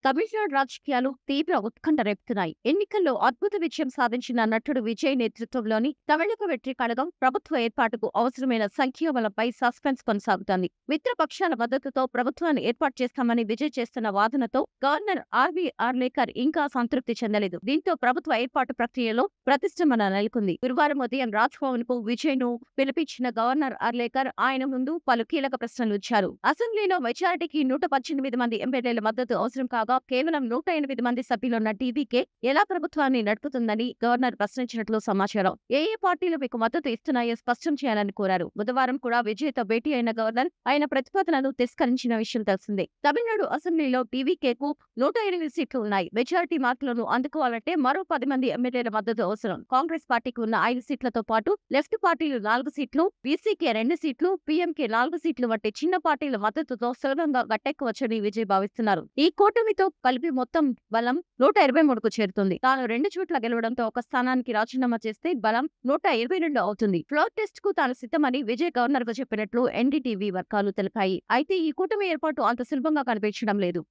తమిళనాడు రాజకీయాలు తీవ్ర ఉత్కంఠ రేపుతున్నాయి. ఎన్నికల్లో అద్భుత విజయం సాధించిన నటుడు విజయ్ నేతృత్వంలోని తమిళక వెట్రి కళగం ప్రభుత్వ ఏర్పాటుకు అవసరమైన సంఖ్యాబలంపై సస్పెన్స్ కొనసాగుతోంది. మిత్రపక్షాల మద్దతుతో ప్రభుత్వాన్ని ఏర్పాటు చేస్తామని విజయ్ చేస్తున్న వాదనతో గవర్నర్ ఆర్వి ఆర్లేకర్ ఇంకా సంతృప్తి చెందలేదు. దీంతో ప్రభుత్వ ఏర్పాటు ప్రక్రియలో ప్రతిష్టంభన నెలకొంది. గురువారం ఉదయం రాజ్భవన్ కు విజయ్ ను పిలిపించిన గవర్నర్ ఆర్లేకర్ ఆయన ముందు పలు కీలక ప్రశ్నలు ఇచ్చారు. అసెంబ్లీలో మెజారిటీకి 118 మంది ఎమ్మెల్యేల మద్దతు అవసరం కాగా కేవలం 108 మంది సభ్యులున్న టీవీకే ఎలా ప్రభుత్వాన్ని నడుపుతుందని గవర్నర్ ప్రశ్నించినట్లు సమాచారం. ఏ పార్టీలు మీకు మద్దతు ఇస్తున్నాయో స్పష్టం చేయాలని కోరారు. బుధవారం కూడా విజయ్తో భేటీ అయిన గవర్నర్ ఆయన ప్రతిపాదనను తిరస్కరించిన విషయం తెలిసిందే. తమిళనాడు అసెంబ్లీలో టీవీకేకు 108 సీట్లు ఉన్నాయి. మెజారిటీ మార్కులను అందుకోవాలంటే మరో 10 మంది ఎమ్మెల్యేల మద్దతు అవసరం. కాంగ్రెస్ పార్టీకి ఉన్న 5 సీట్లతో పాటు లెఫ్ట్ పార్టీలు 4 సీట్లు, బీసీకే 2 సీట్లు, పీఎంకే 4 సీట్లు వంటి చిన్న పార్టీల మద్దతుతో సులభంగా గట్టెక్కవచ్చని విజయ్ భావిస్తున్నారు. ఈ కూటమితో కలిపి మొత్తం బలం 123కు చేరుతుంది. తాను 2 చోట్ల గెలవడంతో ఒక స్థానానికి రాజీనామా చేస్తే బలం 122 అవుతుంది. ఫ్లోర్ టెస్ట్ కు తాను సిద్ధమని విజయ్ గవర్నర్ కు చెప్పినట్లు ఎన్డీటీవీ వర్గాలు తెలిపాయి. అయితే ఈ కూటమి ఏర్పాటు అంత సులభంగా కనిపించడం లేదు.